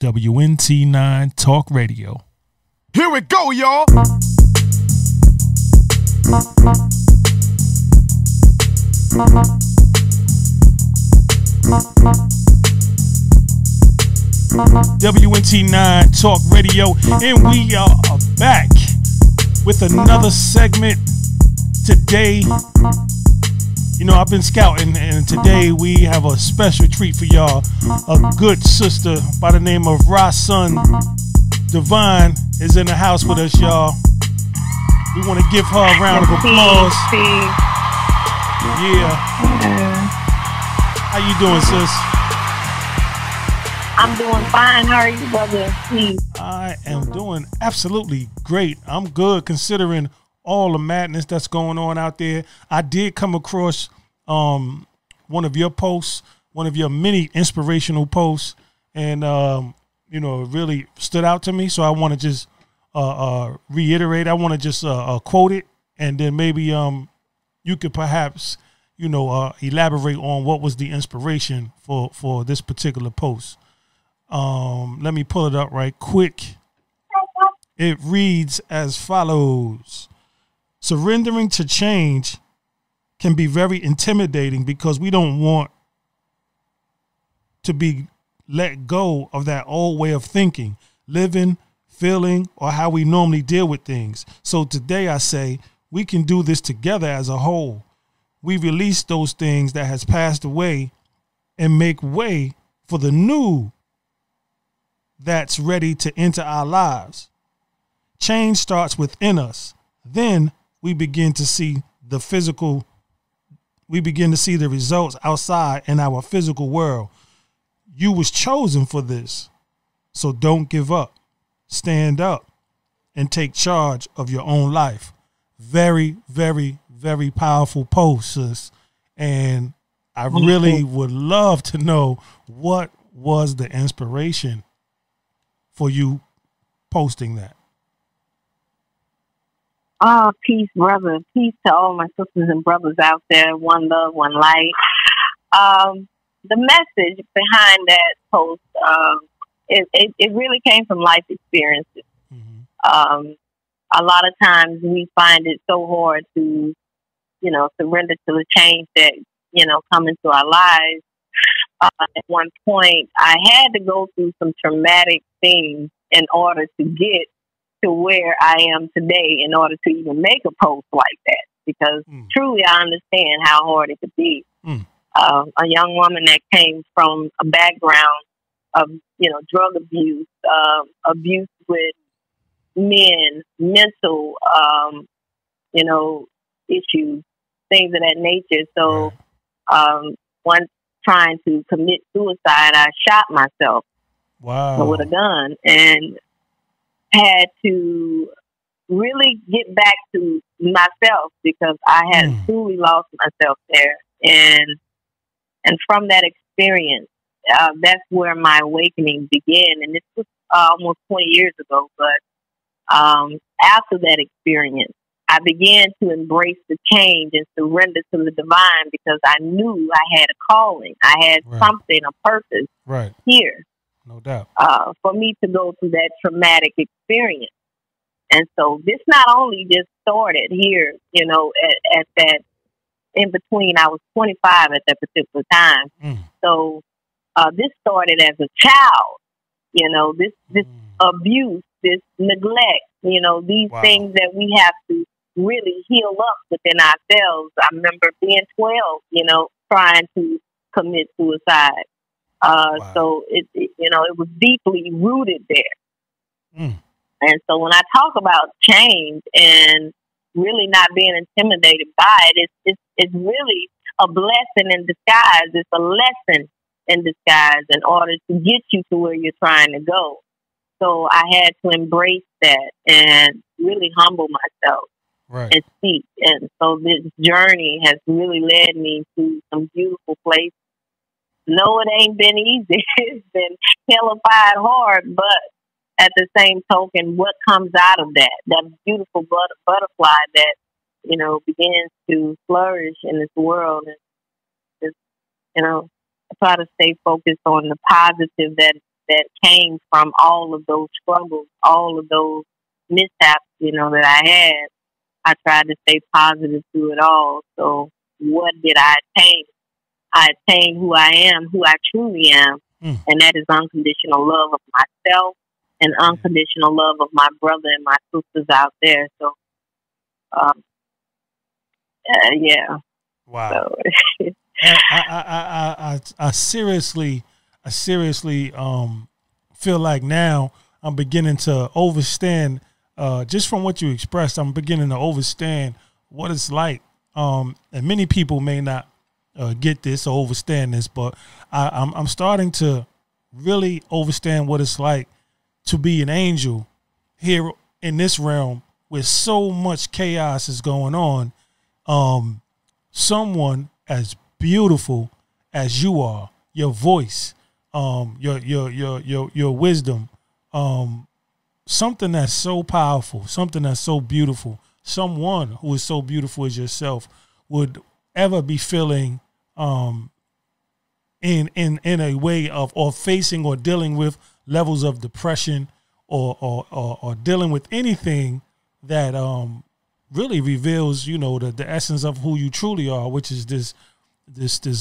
WNT9 Talk Radio. Here we go, y'all. WNT9 Talk Radio, and we are back with another segment today. You know, I've been scouting, and today we have a special treat for y'all. A good sister by the name of RASUN Devine is in the house with us, y'all. We want to give her a round of applause. Yeah. How you doing, sis? I'm doing fine. How are you, brother? I am doing absolutely great. I'm good considering all the madness that's going on out there. I did come across one of your posts, one of your many inspirational posts, and you know, it really stood out to me. So I want to just reiterate. I want to just quote it, and then maybe you could perhaps, you know, elaborate on what was the inspiration for this particular post. Let me pull it up right quick. It reads as follows. Surrendering to change can be very intimidating because we don't want to be let go of that old way of thinking, living, feeling, or how we normally deal with things. So today I say we can do this together as a whole. We release those things that has passed away and make way for the new that's ready to enter our lives. Change starts within us. Then we begin to see the physical, we begin to see the results outside in our physical world. You was chosen for this. So don't give up. Stand up and take charge of your own life. Very, very, very powerful post, sis. And I really would love to know what was the inspiration for you posting that. Peace, brother. Peace to all my sisters and brothers out there. One love, one light. The message behind that post, it really came from life experiences. Mm-hmm. A lot of times we find it so hard to, you know, surrender to the change that, you know, come into our lives. At one point, I had to go through some traumatic things in order to get to where I am today, in order to even make a post like that, because truly I understand how hard it could be. A young woman that came from a background of, you know, drug abuse, abuse with men, mental, you know, issues, things of that nature. So, once trying to commit suicide, I shot myself with a gun, and had to really get back to myself because I had truly lost myself there. And from that experience, that's where my awakening began. And this was almost 20 years ago. But after that experience, I began to embrace the change and surrender to the divine, because I knew I had a calling. I had something, a purpose here. No doubt. For me to go through that traumatic experience. And so this not only just started here, you know, at that, in between, I was 25 at that particular time. So this started as a child, you know, this abuse, this neglect, you know, these things that we have to really heal up within ourselves. I remember being 12, you know, trying to commit suicide. So it, you know, it was deeply rooted there. And so when I talk about change and really not being intimidated by it, it's really a blessing in disguise. It's a lesson in disguise in order to get you to where you're trying to go. So I had to embrace that and really humble myself and speak. And so this journey has really led me to some beautiful places. No, it ain't been easy. It's been hellified hard, but at the same token, what comes out of that beautiful butterfly that, you know, begins to flourish in this world, and just, you know, I try to stay focused on the positive that that came from all of those struggles, all of those mishaps, that I had. I tried to stay positive through it all. So what did I attain? I attained who I am, who I truly am, and that is unconditional love of myself and unconditional love of my brother and my sisters out there. So, yeah. Wow. So. I seriously feel like now I'm beginning to understand, just from what you expressed, I'm beginning to understand what it's like. And many people may not get this or understand this, but I'm starting to really understand what it's like to be an angel here in this realm where so much chaos is going on. Someone as beautiful as you are, your voice, your wisdom, something that's so powerful, something that's so beautiful, someone who is so beautiful as yourself would ever be feeling in a way of or facing or dealing with levels of depression or dealing with anything that really reveals, the essence of who you truly are, which is this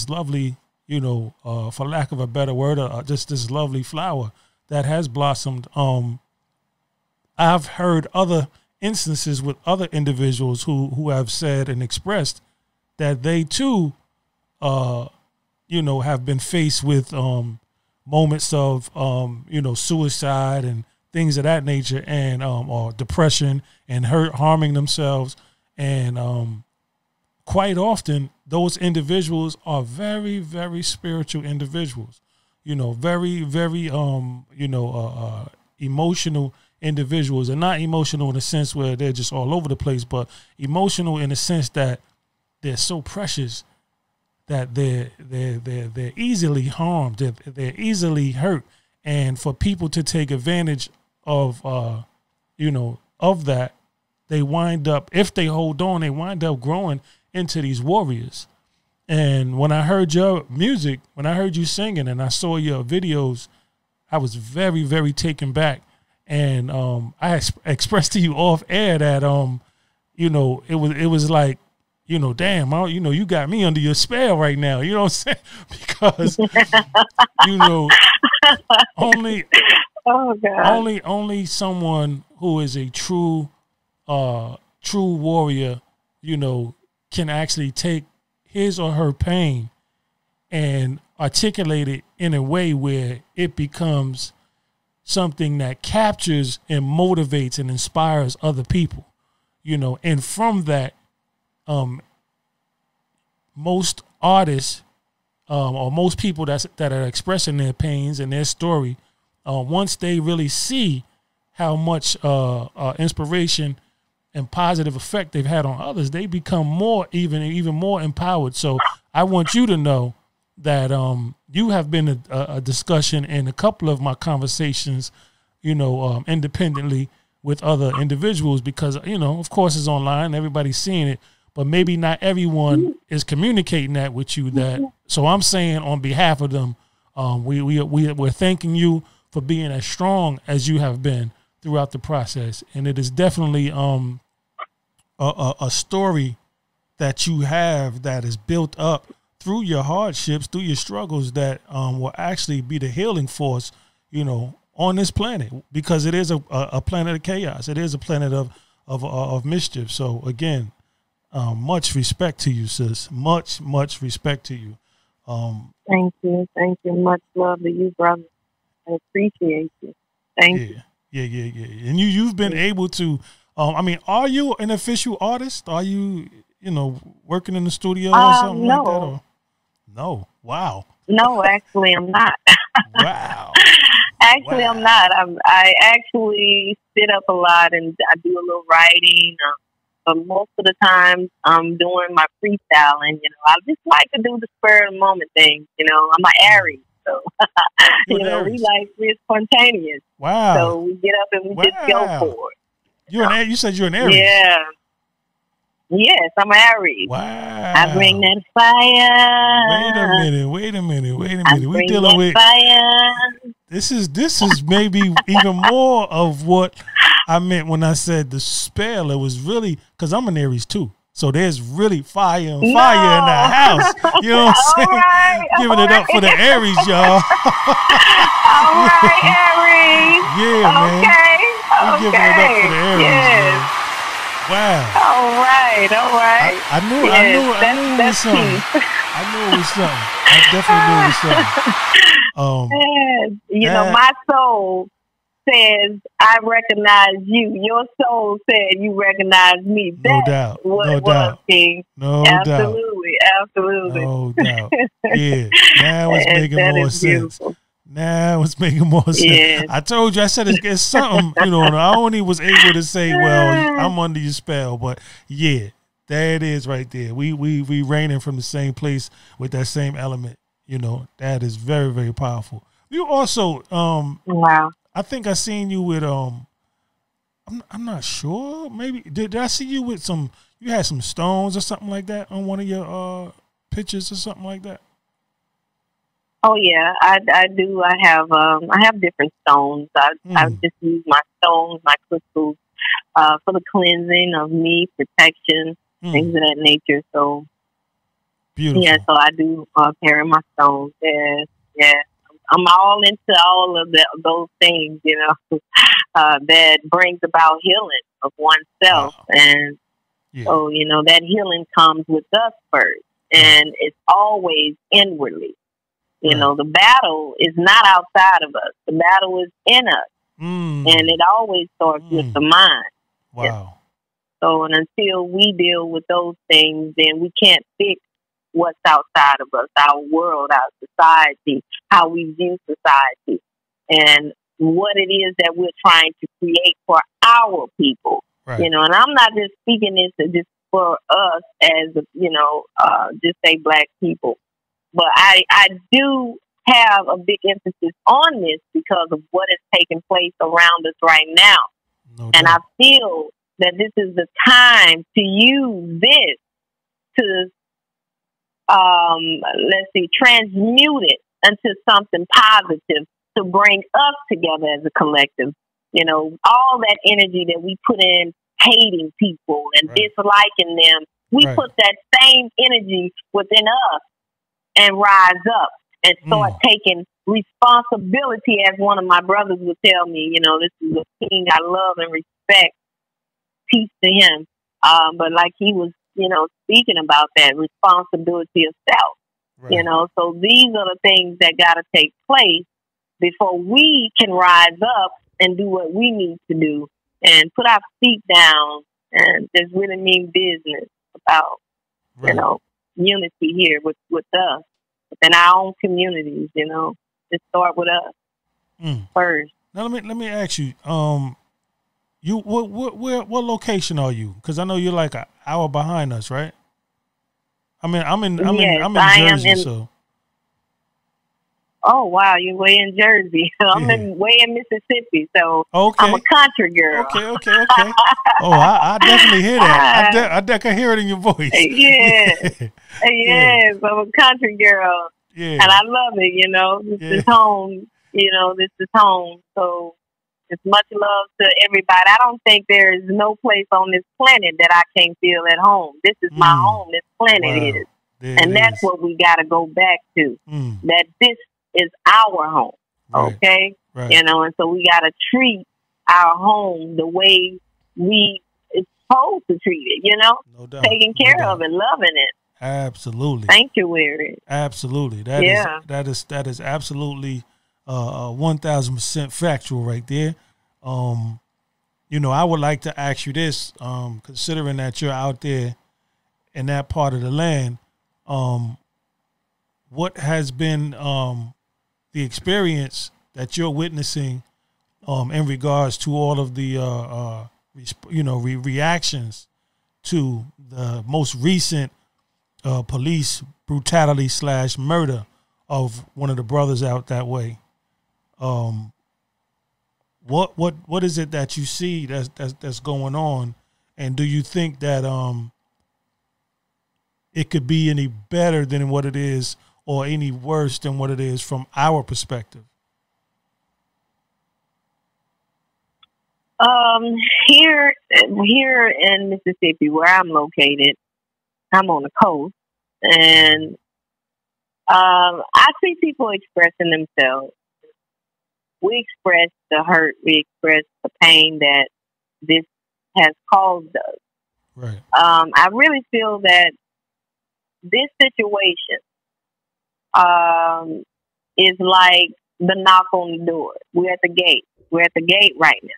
lovely, for lack of a better word, just this lovely flower that has blossomed. I've heard other instances with other individuals who have said and expressed that they too, have been faced with moments of, suicide and things of that nature, and or depression and harming themselves. And quite often, those individuals are very, very spiritual individuals. Very, very emotional individuals, and not emotional in the sense where they're just all over the place, but emotional in the sense that they're so precious that they're easily harmed, they're easily hurt, and for people to take advantage of of that, they wind up, if they hold on, they wind up growing into these warriors. And when I heard your music, when I heard you singing, and I saw your videos, I was very, very taken back. And I expressed to you off air that it was like, damn, you got me under your spell right now. You know what I'm saying? Because only someone who is a true warrior, can actually take his or her pain and articulate it in a way where it becomes something that captures and motivates and inspires other people, and from that, most artists, or most people that are expressing their pains and their story, once they really see how much inspiration and positive effect they've had on others, they become even more empowered. So I want you to know that you have been a discussion in a couple of my conversations, independently with other individuals, because, of course it's online, everybody's seeing it, but maybe not everyone is communicating that with you. So I'm saying on behalf of them, we're thanking you for being as strong as you have been throughout the process. And it is definitely a story that you have that is built up through your hardships, through your struggles, that will actually be the healing force, on this planet, because it is a planet of chaos. It is a planet of mischief. So again, much respect to you, sis. Much respect to you. Thank you. Much love to you, brother. I appreciate you. Thank you. Yeah. And you've been able to. Are you an official artist? Are you, working in the studio or something like that? Or? No. Wow. No, actually, I'm not. Wow. Actually, wow. I'm not. I actually sit up a lot and I do a little writing. But most of the time, I'm doing my freestyling. I just like to do the spur of the moment thing. I'm an Aries, so we're spontaneous. Wow. So we get up and we just go for it. You said you're an Aries. Yeah. Yes, I'm an Aries. Wow. I bring that fire. Wait a minute. We dealing with fire. This is maybe even more of what I meant when I said the spell. It was really because I'm an Aries too. So there's really fire in the house. You know what I'm saying? Right, Giving it up for the Aries, y'all. All right, Aries. Yeah, man. We're giving it up for the Aries, man. Wow. All right. I knew it was something. I knew it was something. I definitely knew it was something. You know, my soul says I recognize you. Your soul said you recognize me. No doubt. No doubt. Absolutely. No doubt. Yeah. Now it's making more sense. Now it's making more sense. Yeah. I told you, I said it's something, you know, and I only was able to say, well, I'm under your spell, but yeah, there it is right there. We reigning from the same place with that same element, you know, that is very, very powerful. You also, wow. I think I seen you with, I'm not sure, maybe, did I see you with you had some stones or something like that on one of your pictures or something like that? Oh yeah, I do. I have different stones. I just use my stones, my crystals, for the cleansing of me, protection, things of that nature. So beautiful. Yeah, so I do carry my stones. Yeah. I'm all into all of those things, you know, that brings about healing of oneself, and so you know that healing comes with us first, and it's always inwardly. You know, the battle is not outside of us. The battle is in us. And it always starts with the mind. Wow. So, and until we deal with those things, then we can't fix what's outside of us, our world, our society, how we view society, and what it is that we're trying to create for our people. Right. You know, and I'm not just speaking this just for us as, you know, just say Black people. But I do have a big emphasis on this because of what is taking place around us right now. No doubt. And I feel that this is the time to use this to, transmute it into something positive to bring us together as a collective. You know, all that energy that we put in hating people and disliking them, we put that same energy within us and rise up and start taking responsibility, as one of my brothers would tell me. You know, this is a king I love and respect. Peace to him. But like he was, you know, speaking about that responsibility of self. Right. You know, so these are the things that got to take place before we can rise up and do what we need to do and put our feet down and just really mean business about, you know, unity here with us within our own communities. You know, just start with us first. Now let me ask you, you what location are you? Because I know you're like an hour behind us, right? I'm in Jersey, so. Oh wow, you're way in Jersey. I'm way in Mississippi, so I'm a country girl. Okay. Oh, I definitely hear that. I can hear it in your voice. Yes, I'm a country girl. Yeah, and I love it. You know, this is home. You know, this is home. So it's much love to everybody. I don't think there is no place on this planet that I can't feel at home. This is my home. This planet is. And that's what we got to go back to. That this is our home. Okay? Right. You know, and so we got to treat our home the way it's supposed to treat it, you know? No doubt. Taking care of it, loving it. Absolutely. Sanctuary. Absolutely. That is absolutely 1,000% factual right there. You know, I would like to ask you this, considering that you're out there in that part of the land, what has been the experience that you're witnessing in regards to all of the reactions to the most recent police brutality / murder of one of the brothers out that way? What is it that you see that's going on, and do you think that it could be any better than what it is, or any worse than what it is from our perspective? Here in Mississippi, where I'm located, I'm on the coast, and I see people expressing themselves. We express the hurt, we express the pain that this has caused us. Right. I really feel that this situation is like the knock on the door. We're at the gate. We're at the gate right now.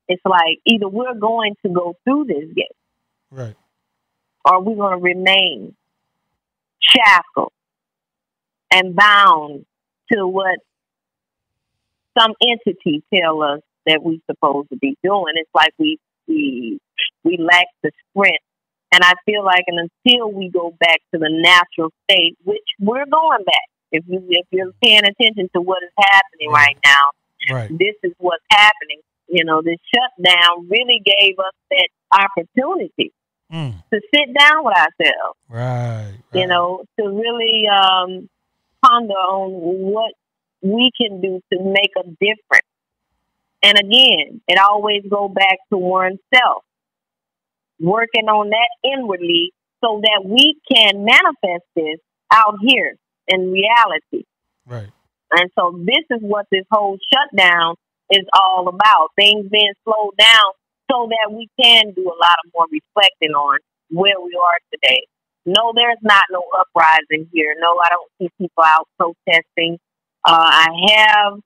It's like either we're going to go through this gate, right, or we're going to remain shackled and bound to what some entity tell us that we're supposed to be doing. It's like we lack the strength. And I feel like until we go back to the natural state, which we're going back, if you're paying attention to what is happening right now, this is what's happening. You know, this shutdown really gave us that opportunity to sit down with ourselves. Right. You know, to really ponder on what we can do to make a difference. And again, it always go back to oneself, working on that inwardly so that we can manifest this out here in reality. Right. And so this is what this whole shutdown is all about. Things being slowed down so that we can do a lot of more reflecting on where we are today. No, there's not no uprising here. No, I don't see people out protesting. I have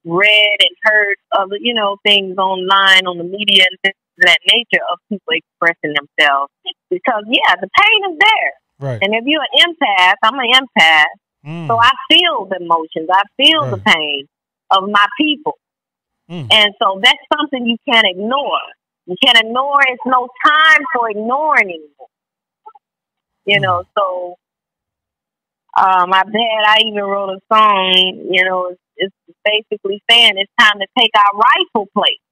read and heard other, things online on the media and things of that nature of people expressing themselves. Because, the pain is there. Right. And if you're an empath, I'm an empath. So I feel the emotions. I feel the pain of my people. And so that's something you can't ignore. You can't ignore. It's no time for ignoring anymore. So I even wrote a song, it's basically saying it's time to take our rightful place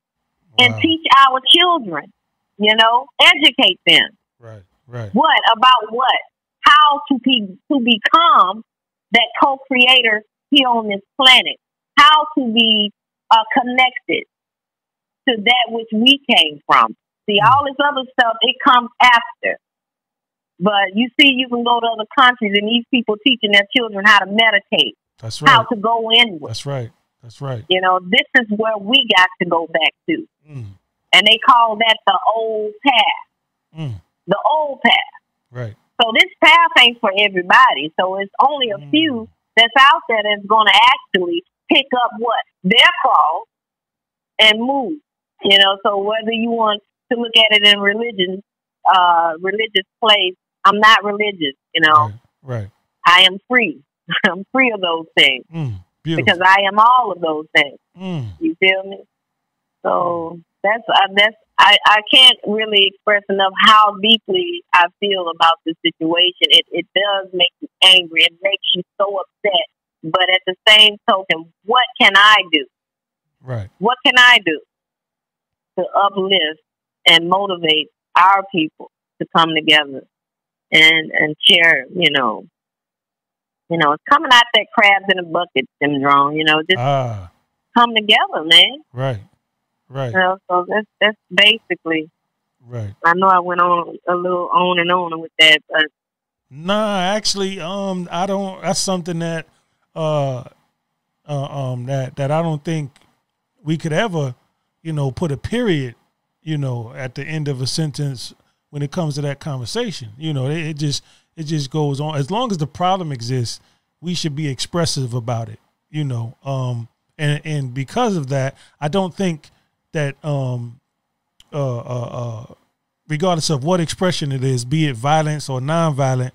and teach our children, educate them. Right. What? About what? How to become that co-creator here on this planet. How to be connected to that which we came from. See, all this other stuff, it comes after. But you see, you can go to other countries and these people teaching their children how to meditate. That's right. How to go inward. That's right. This is where we got to go back to. And they call that the old path. The old path. Right. So this path ain't for everybody. So it's only a few that's out there that's going to actually pick up their cross and move. So whether you want to look at it in religious place, I'm not religious, Right. I am free. I'm free of those things. Because I am all of those things. You feel me? So I can't really express enough how deeply I feel about this situation. It does make you angry. It makes you so upset. But at the same token, what can I do? Right. What can I do to uplift and motivate our people to come together and share, it's coming out that crabs in a bucket syndrome, just come together, man. Right. So that's basically right. I know I went on a little on and on with that, but actually, I don't. That's something that that I don't think we could ever, put a period, at the end of a sentence when it comes to that conversation. It just goes on. As long as the problem exists, we should be expressive about it, and because of that, I don't think that, regardless of what expression it is, be it violence or nonviolent,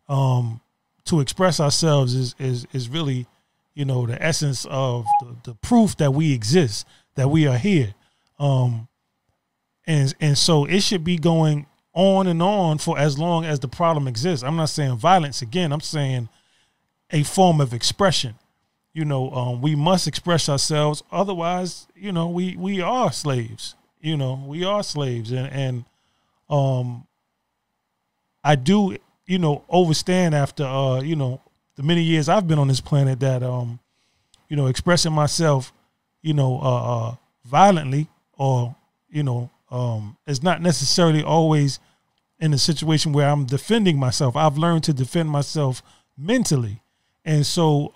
to express ourselves is really, the essence of the proof that we exist, that we are here. And so it should be going on and on for as long as the problem exists. I'm not saying violence again. I'm saying a form of expression. We must express ourselves. Otherwise, we are slaves. We are slaves. And I do, understand after, the many years I've been on this planet that, expressing myself, violently or, it's not necessarily always in a situation where I'm defending myself. I've learned to defend myself mentally. And so,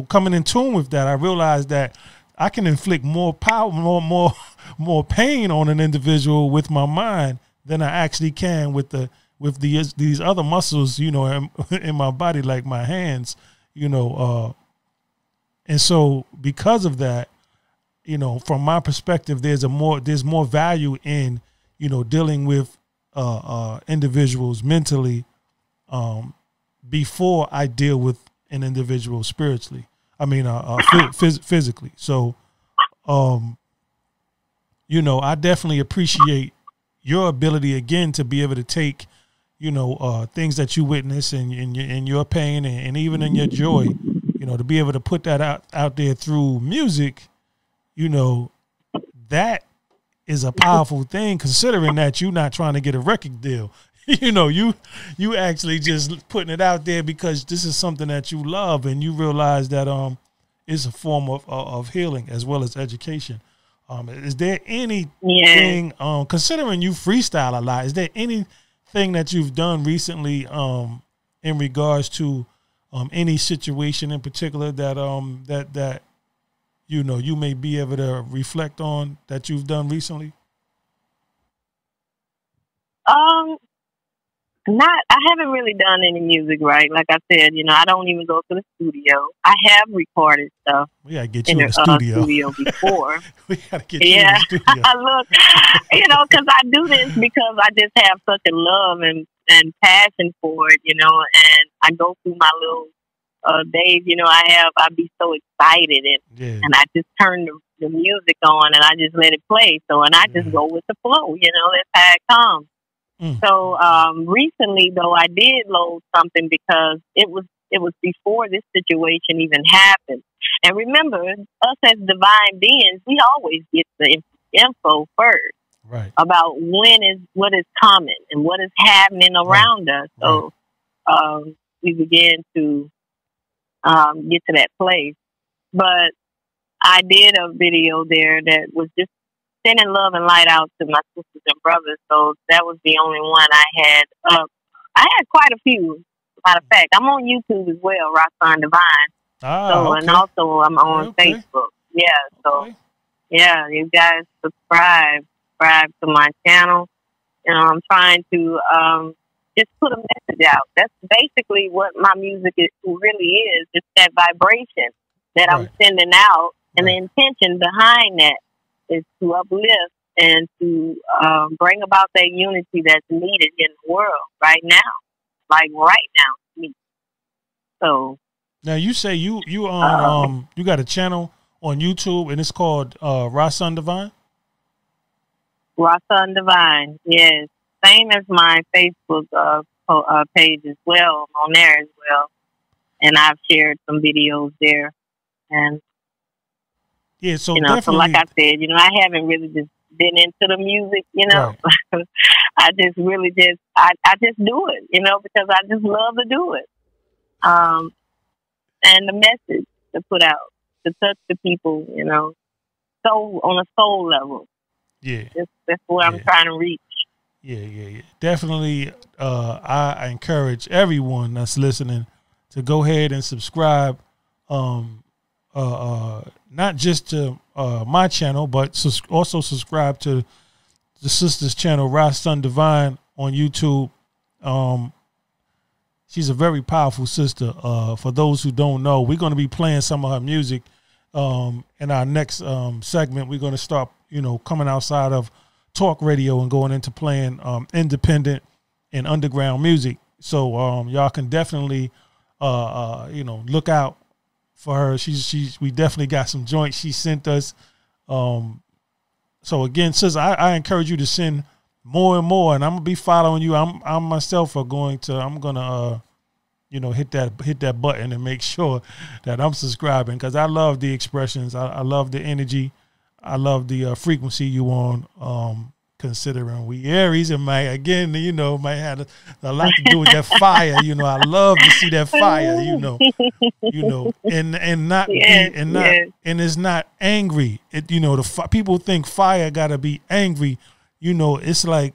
coming in tune with that, I realized that I can inflict more power, more pain on an individual with my mind than I actually can with these other muscles, in my body, like my hands, and so because of that, from my perspective, there's more value in, dealing with individuals mentally before I deal with an individual spiritually. I mean, physically. So, I definitely appreciate your ability again to be able to take, things that you witness and your pain and even in your joy, to be able to put that out there through music, that is a powerful thing, considering that you're not trying to get a record deal. You actually just putting it out there because this is something that you love, and you realize that it's a form of healing as well as education. Is there anything, considering you freestyle a lot, is there anything that you've done recently in regards to any situation in particular that you may be able to reflect on that you've done recently? I haven't really done any music, right? Like I said, I don't even go to the studio. I have recorded stuff. We gotta get you in the studio before. We gotta get you in the studio. Look, because I do this because I just have such a love and passion for it, and I go through my little days, I'd be so excited and I just turn the music on and I just let it play. So, and I just go with the flow, that's how it comes. So, recently though, I did load something because it was before this situation even happened. And remember, us as divine beings, we always get the info first. Right. About what is coming and what is happening around us. So, we began to get to that place. But I did a video there that was just sending love and light out to my sisters and brothers. So that was the only one I had. I had quite a few. Matter of fact, I'm on YouTube as well, RASUN Devine. And also I'm on Facebook. Yeah. So you guys subscribe to my channel. I'm trying to just put a message out. That's basically what my music really is. Just that vibration that I'm sending out, and the intention behind that is to uplift and to bring about that unity that's needed in the world right now, So now you say you on you got a channel on YouTube and it's called RASUN Devine. RASUN Devine, yes, same as my Facebook page as well. I'm on there as well, and I've shared some videos there. And so so like I said, I haven't really just been into the music, I just really I just do it, because I just love to do it. And the message to put out, to touch the people, so on a soul level. Yeah. That's what I'm trying to reach. Yeah. Definitely. I encourage everyone that's listening to go ahead and subscribe. Not just to my channel, but also subscribe to the sister's channel, RASUN Devine, on YouTube. She's a very powerful sister. For those who don't know, we're going to be playing some of her music in our next segment. We're going to start, coming outside of talk radio and going into playing independent and underground music. So y'all can definitely, look out for her. We definitely got some joints she sent us. So again, sis, I encourage you to send more and more, and I'm gonna be following you. I myself are going to hit that button and make sure that I'm subscribing, because I love the expressions. I love the energy. I love the frequency you on. considering we Aries, and might have a lot to do with that fire. I love to see that fire. And not and it's not angry. People think fire gotta be angry. It's like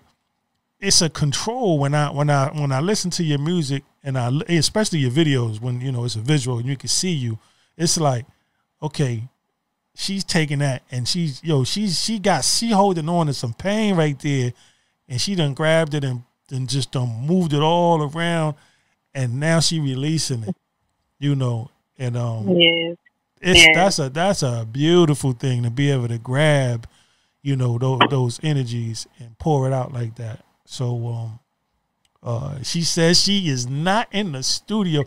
it's a control. When I listen to your music, and especially your videos, when it's a visual and you can see you, it's like, okay, she's taking that, and she holding on to some pain right there, and she done grabbed it and just moved it all around, and now she releasing it, and that's a beautiful thing to be able to grab, those energies and pour it out like that. So she says she is not in the studio.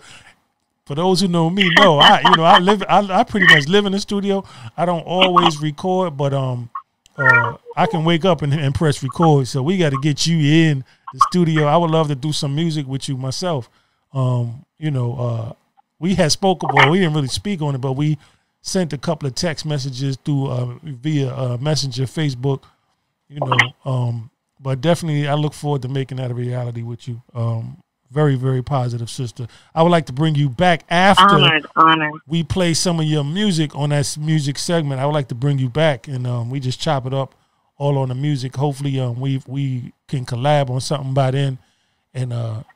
For those who know me, I pretty much live in the studio. I don't always record, but I can wake up and press record. So we got to get you in the studio. I would love to do some music with you myself. We had spoken, we didn't really speak on it, but we sent a couple of text messages through via Messenger, Facebook. But definitely, I look forward to making that a reality with you. Very, very positive, sister. I would like to bring you back after honored. We play some of your music on that music segment. I would like to bring you back, and we just chop it up all on the music. Hopefully, we can collab on something by then, and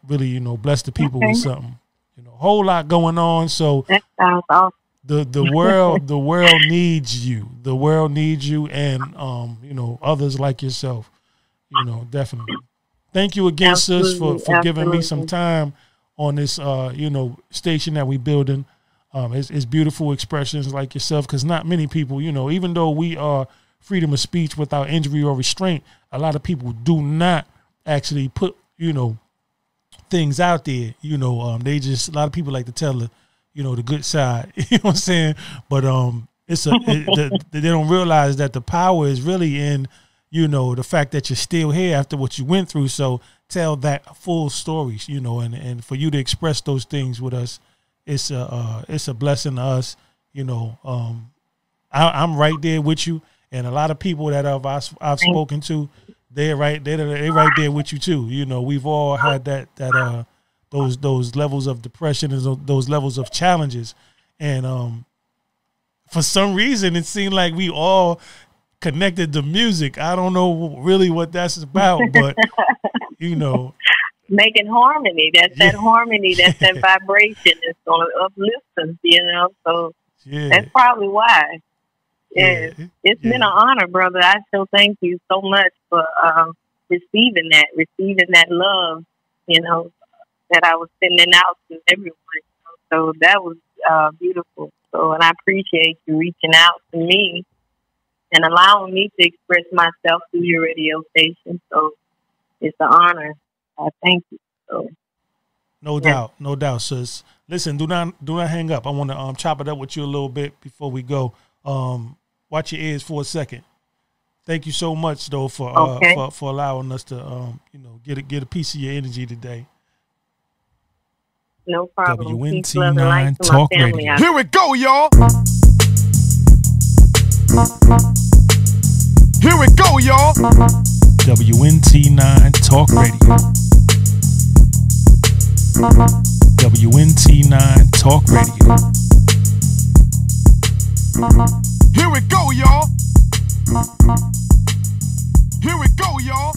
really, bless the people with something. A whole lot going on. So that sounds awesome. The world needs you. The world needs you, and others like yourself. Definitely. Thank you again, sis, for giving me some time on this, station that we building. It's beautiful expressions like yourself, because not many people, even though we are freedom of speech without injury or restraint, a lot of people do not actually put, things out there. They just, a lot of people like to tell the good side. You know what I'm saying? But they don't realize that the power is really in, the fact that you're still here after what you went through. So tell that full story, and for you to express those things with us, it's a blessing to us. I'm right there with you, and a lot of people that I've spoken to, they're right there with you too. We've all had those levels of depression and those levels of challenges, and for some reason it seemed like we all connected to music. I don't know really what that's about, but making harmony. That's that harmony. That's that vibration. It's going to uplift us. So that's probably why. Yeah, it's been an honor, brother. I still thank you so much for receiving that love. That I was sending out to everyone. So that was beautiful. So, and I appreciate you reaching out to me and allowing me to express myself through your radio station. So it's an honor. I thank you. So, no doubt, sis. Listen, do not hang up. I want to chop it up with you a little bit before we go. Watch your ears for a second. Thank you so much, though, for allowing us to get a piece of your energy today. No problem. WNT9 Talk Radio. Here we go, y'all. Here we go, y'all. WNT9 Talk Radio. WNT9 Talk Radio. Here we go, y'all. Here we go, y'all.